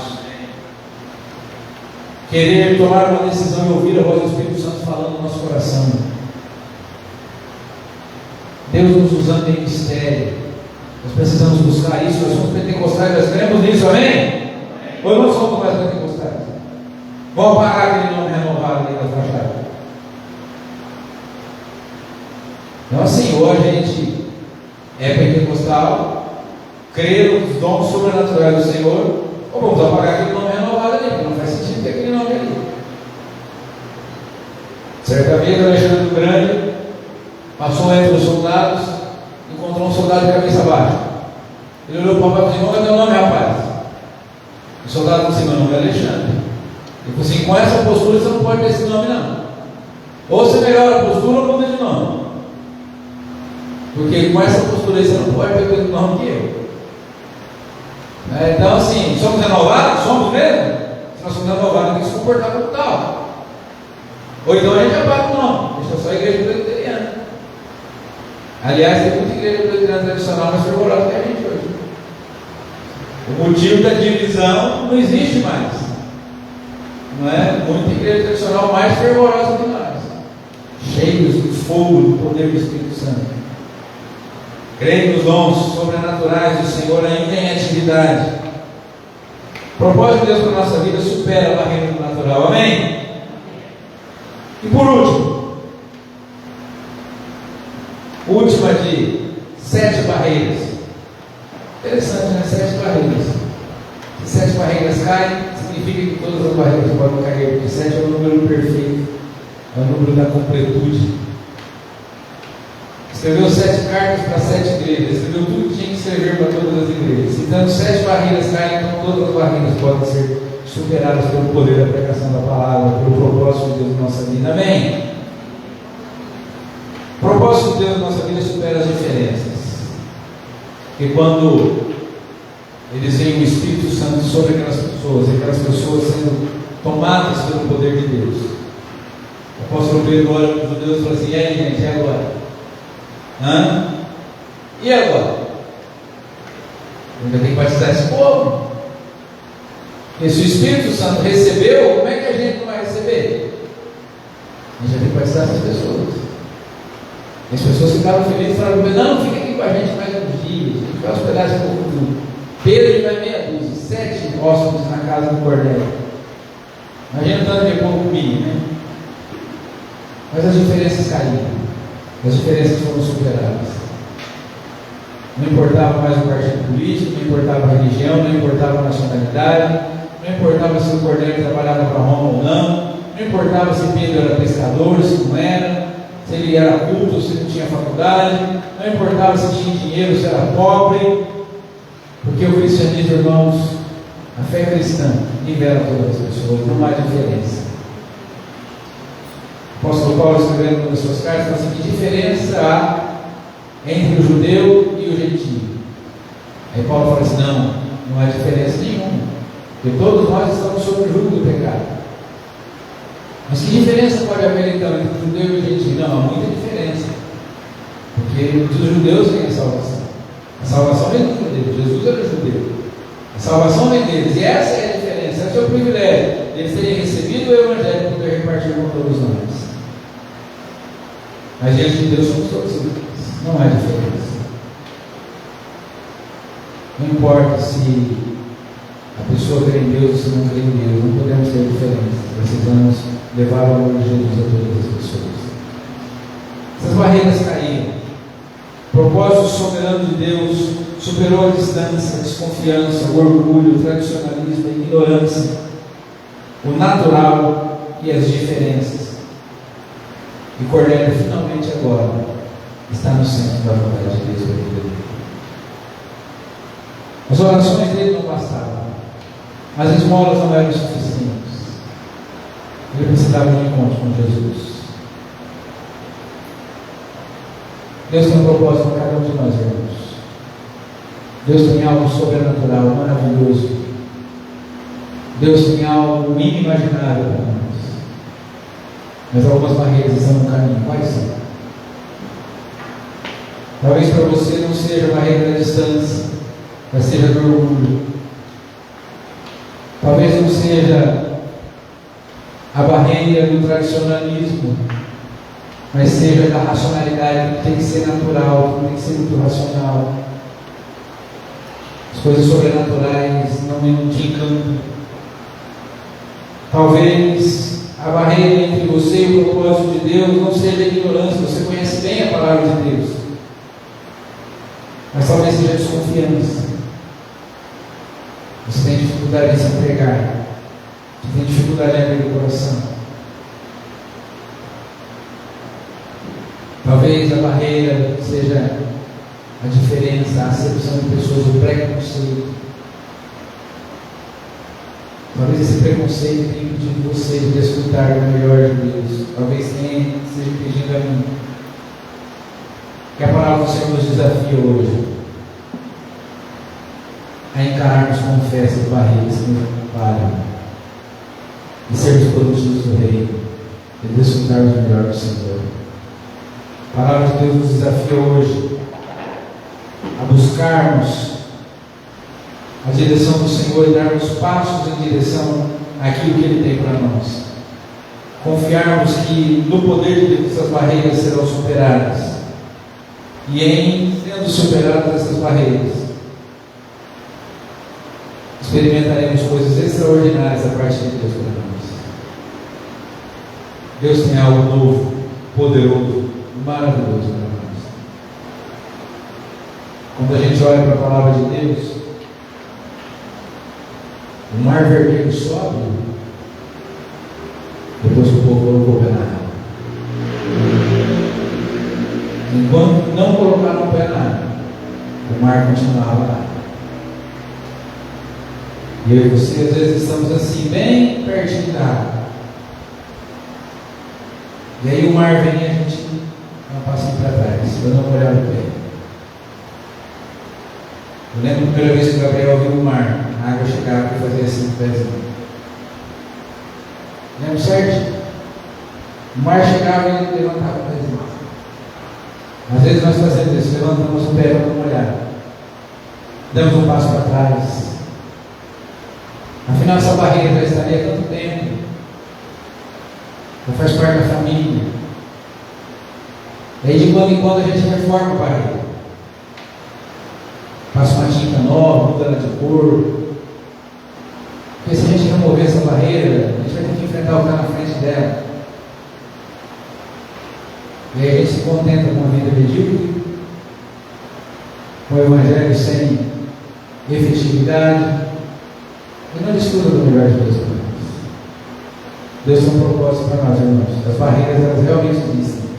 querer tomar uma decisão e ouvir a voz do Espírito Santo falando no nosso coração. Deus nos usando em mistério. Nós precisamos buscar isso. Nós somos pentecostais, nós cremos nisso, amém? Ou não somos mais pentecostais? Vamos parar aquele nome renovado ali na fachada. Então assim, ou a gente é pentecostal, crê nos dons sobrenaturais do Senhor, ou vamos apagar aquele nome renovado ali, porque não faz sentido ter aquele nome ali. Certa vez, Alexandre o Grande passou entre os soldados, encontrou um soldado de cabeça baixa. Ele olhou para o papai e disse: qual é o teu nome, rapaz? O soldado disse: meu nome é Alexandre. Ele falou assim: com essa postura você não pode ter esse nome, não. Ou você melhora a postura ou muda de nome. Porque com essa postura aí você não pode ter o mesmo nome que eu. Então assim, somos renovados? Somos mesmo? Se nós somos renovados, tem que se comportar como tal. Ou então a gente apaga o nome, deixa só a igreja presbiteriana. Aliás, tem muita igreja presbiteriana tradicional mais fervorosa que a gente hoje. O motivo da divisão não existe mais. Não é? Muita igreja tradicional mais fervorosa que nós, cheios do fogo, do poder do Espírito Santo. Creio nos dons sobrenaturais do Senhor ainda em atividade. O propósito de Deus para a nossa vida supera a barreira do natural, amém? E por último, última de 7 barreiras. Interessante, né? 7 barreiras. Se 7 barreiras caem, significa que todas as barreiras podem cair, porque 7 é o número perfeito, é o número da completude. Escreveu 7 cartas para 7 igrejas, escreveu tudo que tinha que escrever para todas as igrejas. Então, 7 barreiras caem, então todas as barreiras podem ser superadas pelo poder da pregação da palavra, pelo propósito de Deus na nossa vida, amém? O propósito de Deus na nossa vida supera as diferenças, porque quando eles veem o Espírito Santo sobre aquelas pessoas sendo tomadas pelo poder de Deus. O apóstolo Pedro olha para os judeus e fala assim: e aí, gente, e agora? E agora? Ainda tem que batizar esse povo. Porque se o Espírito Santo recebeu, como é que a gente não vai receber? A gente já tem que batizar essas pessoas. As pessoas ficaram felizes e falaram: não, fica aqui com a gente mais uns dias, a gente vai hospedar esse povo tudo. Pedro vai meia dúzia, 7 hóspedes na casa do Cornélio. Imagina tanto de povo comia, né? Mas as diferenças caíram. As diferenças foram superadas. Não importava mais o partido político, não importava a religião, não importava a nacionalidade, não importava se o Cornélio trabalhava para Roma ou não importava se Pedro era pescador, se não era. se ele era culto, se não tinha faculdade, não importava se tinha dinheiro, se era pobre, porque o cristianismo, irmãos, a fé cristã nivela todas as pessoas, não há diferença. O apóstolo Paulo, escrevendo uma das suas cartas, fala assim: que diferença há entre o judeu e o gentio? Aí Paulo fala assim: não há diferença nenhuma, porque todos nós estamos sob o jugo do pecado. Mas que diferença pode haver então entre o judeu e o gentio? Não, há muita diferença, porque dos judeus vem a salvação. A salvação vem dos judeus, Jesus era judeu. A salvação vem deles, e essa é a diferença, esse é o privilégio, eles terem recebido o Evangelho e poder repartir com todos nós. Mas diante de Deus somos todos iguais, não há diferença. Não importa se a pessoa crê em Deus ou se não crê em Deus, não podemos ter diferença. Precisamos levar o amor de Jesus a todas as pessoas. Essas barreiras caíram. O propósito soberano de Deus superou a distância, a desconfiança, o orgulho, o tradicionalismo, a ignorância, o natural e as diferenças. E Cornélio finalmente agora está no centro da vontade de Deus para a vida dele. As orações dele não bastavam, as esmolas não eram suficientes. Ele precisava de um encontro com Jesus. Deus tem um propósito para cada um de nós, irmãos. Deus tem algo sobrenatural, maravilhoso. Deus tem algo inimaginável para nós. Mas algumas barreiras estão no caminho. Quais são? Talvez para você não seja a barreira da distância, mas seja do orgulho. Talvez não seja a barreira do tradicionalismo, mas seja da racionalidade, que tem que ser natural, que tem que ser muito racional. As coisas sobrenaturais não te encantam. Talvez a barreira entre você e o propósito de Deus não seja a ignorância, você conhece bem a palavra de Deus, mas talvez seja a desconfiança. Você tem dificuldade em se entregar, você tem dificuldade em abrir o coração. Talvez a barreira seja a diferença, a acepção de pessoas, o preconceito. Talvez esse preconceito tenha impedido você de desfrutar do melhor de Deus. Talvez esteja impedindo a mim. Que a palavra do Senhor nos desafia hoje a encararmos com fé essas barreiras que nos param e sermos produtivos do reino e desfrutarmos do melhor do Senhor. A palavra de Deus nos desafia hoje a buscarmos a direção do Senhor e darmos passos em direção àquilo que Ele tem para nós. Confiarmos que no poder de Deus essas barreiras serão superadas. E em sendo superadas essas barreiras, experimentaremos coisas extraordinárias da parte de Deus para nós. Deus tem algo novo, poderoso, maravilhoso para nós. Quando a gente olha para a palavra de Deus, o mar vermelho sobe depois que o povo colocou o pé na água. Enquanto não colocaram o pé na água, o mar continuava lá. E eu e você às vezes estamos assim, bem pertinho da água. E aí o mar vem e a gente dá um passinho para trás, para não molhar o pé. Eu lembro a primeira vez que o Gabriel viu o mar, a água chegava e fazia assim no pezinho. Lembro certo? O mar chegava e ele levantava o pezinho. Às vezes nós fazemos isso, levantamos o pé para não molhar. Damos um passo para trás. Afinal, essa barreira já estaria há tanto tempo. Já faz parte da família. E aí de quando em quando a gente reforma a barreira. Passa uma tinta nova, muda ela de cor. Porque se a gente remover essa barreira, a gente vai ter que enfrentar o cara na frente dela. E aí a gente se contenta com uma vida medíocre, com o evangelho sem efetividade, e não desfruta do melhor de Deus para nós. Deus tem um propósito para nós, irmãos. As barreiras, elas realmente existem.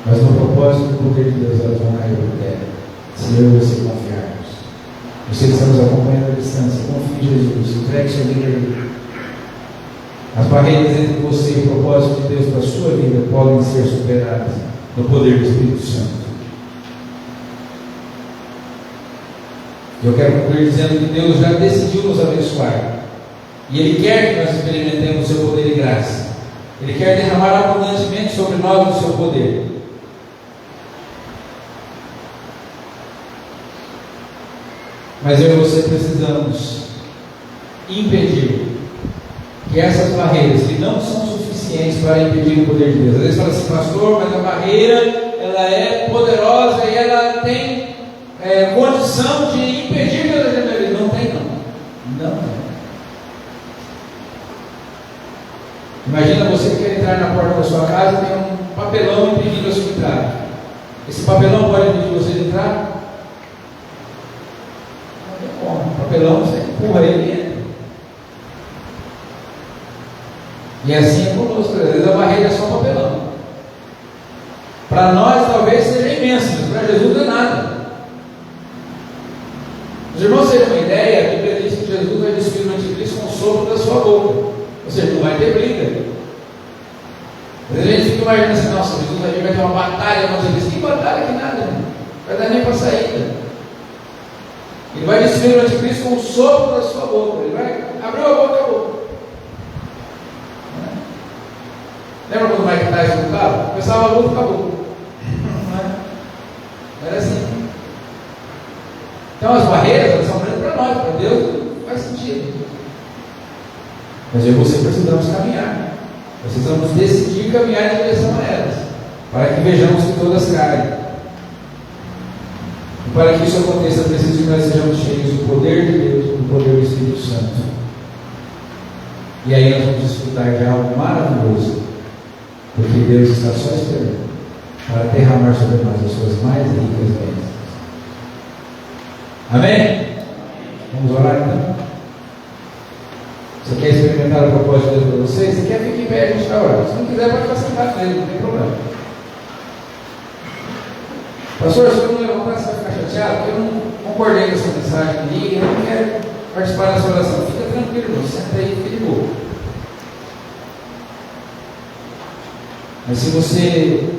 Mas no propósito do poder de Deus, elas vão cair por terra, se eu e você confiarmos. Você que está nos acompanhando à distância, confie em Jesus, entregue sua vida a Ele. As barreiras entre você e o propósito de Deus para a sua vida podem ser superadas no poder do Espírito Santo. Eu quero concluir dizendo que Deus já decidiu nos abençoar. E Ele quer que nós experimentemos o seu poder e graça. Ele quer derramar abundantemente sobre nós o seu poder. Mas eu e você precisamos impedir que essas barreiras, que não são suficientes para impedir o poder de Deus. Às vezes fala assim, pastor, mas a barreira, ela é poderosa e ela tem condição de impedir Deus da minha vida. Não tem, não. Não tem. Imagina você que quer entrar na porta da sua casa e tem um papelão impedindo a sua entrada. Esse papelão pode impedir você de entrar? Não tem como. O papelão, você empurra ele e entra. E assim é conosco. Às vezes a barreira é só papelão. Para nós talvez seja imenso, mas para Jesus não é nada. Os irmãos terem uma ideia, a Bíblia diz que Jesus vai destruir o anticristo com o sopro da sua boca. Ou seja, não vai ter briga. Às vezes a gente fica imaginando assim, nossa, Jesus vai ter uma batalha contra o anticristo. Que batalha que nada, não vai dar nem para saída. Ele vai destruir o anticristo com o sopro da sua boca. Ele vai abrir a boca, acabou. Lembra quando o Mike Tyson lutava? Começava a luta, acabou. Era assim. Então as barreiras, elas são grandes para nós, para Deus não faz sentido. Mas eu e você precisamos caminhar. Precisamos decidir caminhar em direção a elas, para que vejamos que todas caem. E para que isso aconteça, é preciso que nós sejamos cheios do poder de Deus, do poder do Espírito Santo. E aí nós vamos desfrutar de algo maravilhoso, porque Deus está só esperando para derramar sobre nós as suas mais ricas bênçãos. Amém? Vamos orar então? Você quer experimentar o propósito de Deus para você? Se quer, fique em pé, a gente vai orar. Se não quiser, pode ficar sentado nele, não tem problema. Pastor, se eu não levantar, você vai ficar chateado, porque eu não concordei com essa mensagem aqui, eu não quero participar dessa oração. Fica tranquilo, irmão, senta aí, fica de boa. Mas se você,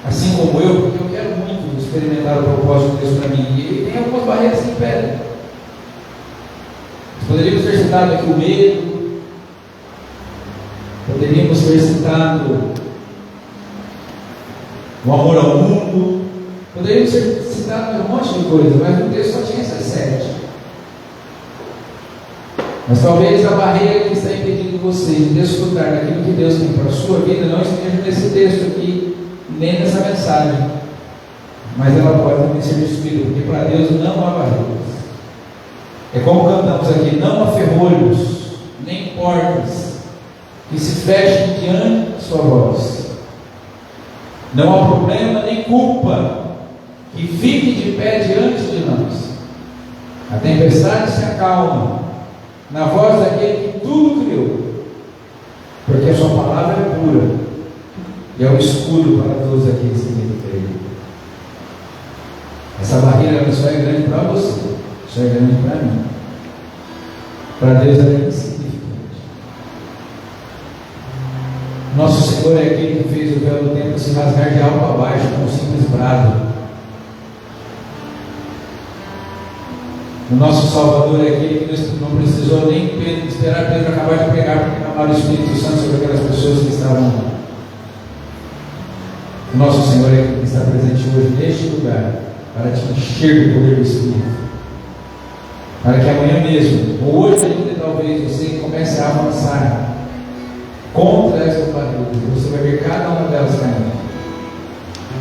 assim como eu, porque eu quero muito experimentar o propósito de Deus para mim, e tem algumas barreiras que impedem. Poderíamos ter citado aqui o medo, poderíamos ter citado o amor ao mundo, poderíamos ter citado um monte de coisa, mas no texto só tinha essas 7. Mas talvez a barreira que está impedindo você de desfrutar daquilo que Deus tem para a sua vida não esteja nesse texto aqui, nem nessa mensagem, mas ela pode também ser destruída, porque para Deus não há barreiras. É como cantamos aqui, não há ferrolhos, nem portas que se fechem diante de sua voz. Não há problema nem culpa que fique de pé diante de nós. A tempestade se acalma na voz daquele que tudo criou, porque a sua palavra é pura e é um escudo para todos aqueles que nele creem. Essa barreira só é grande para você, só é grande para mim. Para Deus ela é insignificante. Nosso Senhor é aquele que fez o véu do templo se rasgar de alto a baixo com um simples brado. O nosso Salvador é aquele que não precisou nem esperar Pedro acabar de pregar para derramar o Espírito Santo sobre aquelas pessoas que estavam lá. O nosso Senhor é aquele que está presente hoje neste lugar para te encher do poder do Espírito. Para que amanhã mesmo, ou hoje ainda talvez, você comece a avançar contra essas barreiras. Você vai ver cada uma delas caindo,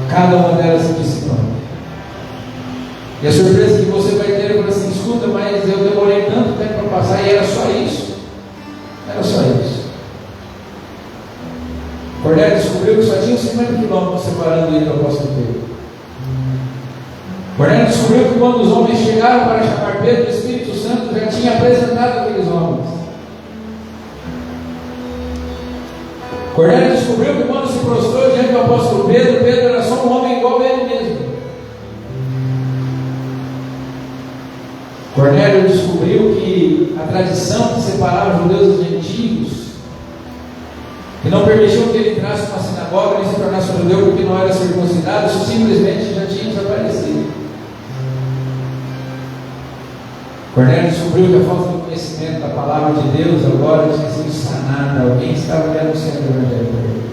cada uma delas se dissipando. E a surpresa que você vai ter é assim: escuta, mas eu demorei tanto tempo para passar e era só isso. Era só isso. Cornélio descobriu que só tinha 50 quilômetros separando ele do apóstolo Pedro. Cornélio descobriu que quando os homens chegaram para chamar Pedro, o Espírito Santo já tinha apresentado aqueles homens. Cornélio descobriu que quando se prostrou diante do apóstolo Pedro, Pedro era só um homem igual a ele mesmo. Cornélio descobriu que a tradição que separava os judeus dos gentios, que não permitiu que ele entrasse numa sinagoga e se tornasse um judeu porque não era circuncidado, isso simplesmente já tinha desaparecido. Cornélio descobriu que a falta de conhecimento da palavra de Deus agora tinha sido sanada. Alguém estava lhe anunciando o evangelho para ele.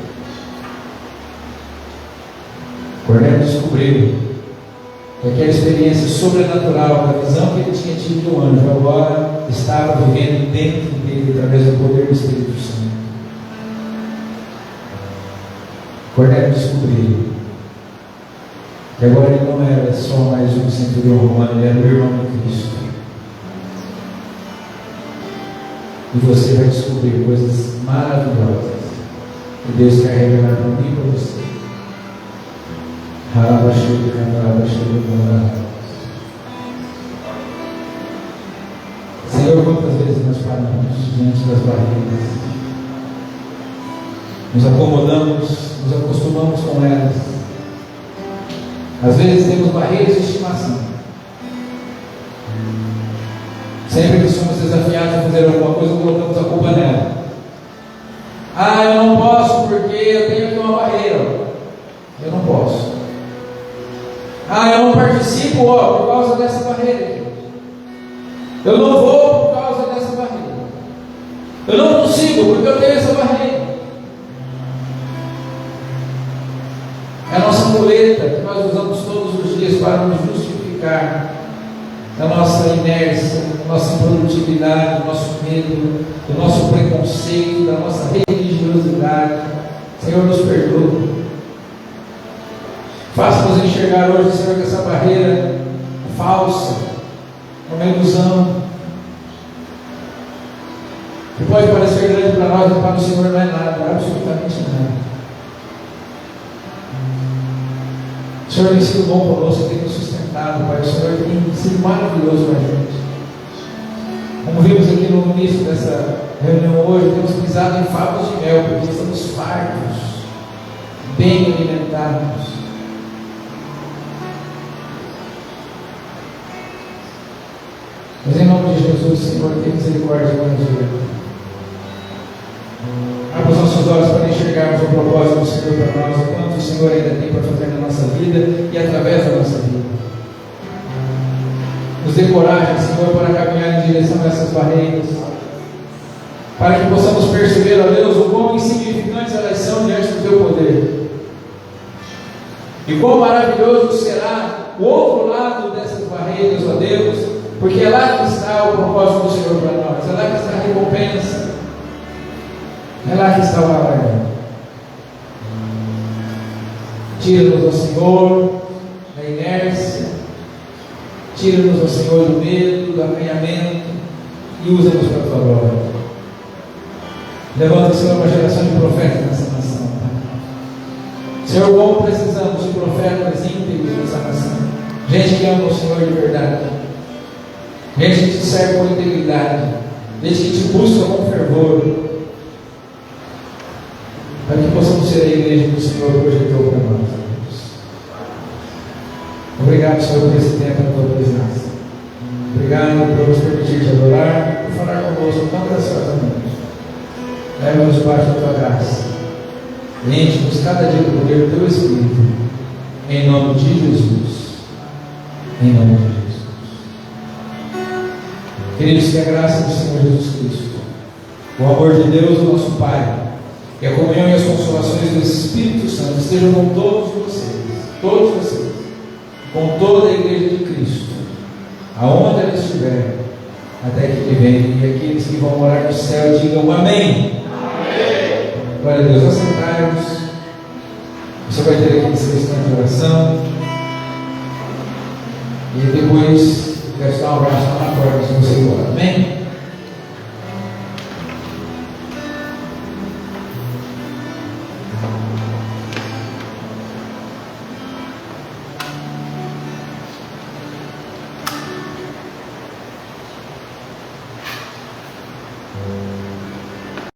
Cornélio descobriu que aquela experiência sobrenatural, da visão que ele tinha tido do anjo, agora estava vivendo dentro dele através do poder do Espírito Santo. Cornélio descobriu que agora ele não era só mais um centurião romano, ele era o irmão de Cristo. E você vai descobrir coisas maravilhosas que Deus quer revelar para mim e para você. Senhor, quantas vezes nós paramos diante das barreiras, nos acomodamos, nos acostumamos com elas. Às vezes temos barreiras de estimação. Sempre que somos desafiados a fazer alguma coisa, colocamos a culpa nela. Eu não posso porque eu tenho aqui uma barreira. Eu não posso. Eu não participo por causa dessa barreira. Eu não vou por causa dessa barreira. Eu não consigo porque eu tenho essa barreira. É a nossa muleta que nós usamos todos os dias para nos justificar da nossa inércia, da nossa improdutividade, do nosso medo, do nosso preconceito, da nossa religiosidade. Senhor, nos perdoa. Faça-nos enxergar hoje, Senhor, que essa barreira é falsa, é uma ilusão, que pode parecer grande para nós, mas para o Senhor não é nada, absolutamente nada. O Senhor tem sido bom conosco, tem nos sustentado, Pai. O Senhor tem sido maravilhoso com a gente. Como vimos aqui no início dessa reunião hoje, temos pisado em favos de mel, porque estamos fartos, bem alimentados. Mas em nome de Jesus, Senhor, tem misericórdia de nós. Abra os nossos olhos para enxergarmos o propósito do Senhor para nós, o quanto o Senhor ainda tem para fazer na nossa vida e através da nossa vida. Nos dê coragem, Senhor, para caminhar em direção a essas barreiras, para que possamos perceber, ó Deus, o quão insignificantes elas são diante do Teu poder. E quão maravilhoso será o outro lado dessas barreiras, ó Deus, porque é lá que está o propósito do Senhor para nós, é lá que está a recompensa, é lá que está o galardão. Tira-nos, ó Senhor, da inércia, tira-nos, ó Senhor, do medo, do acanhamento e usa-nos para a Tua glória. Levanta, Senhor, uma geração de profetas nessa nação. Senhor, como precisamos de profetas íntegros nessa nação, gente que ama o Senhor de verdade, gente que te serve com integridade, gente que te busca com fervor, para que possamos ser a igreja que o Senhor projetou para nós. Obrigado, Senhor, por esse tempo na Tua presença. Obrigado por nos permitir te adorar, por falar conosco tão graciosamente. Leva-nos debaixo da Tua graça. Enche-nos cada dia do poder do Teu Espírito. Em nome de Jesus. Em nome de Jesus. Queridos, que a graça do Senhor Jesus Cristo, o amor de Deus, o nosso Pai, e a comunhão e as consolações do Espírito Santo estejam com todos vocês, com toda a igreja de Cristo, aonde ela estiver, até que Ele venha. E aqueles que vão morar no céu digam amém. Amém. Glória a Deus. Assentai-vos. Você vai ter aqui esse instante de oração. E depois quero dar um abraço lá na porta se você for. Amém?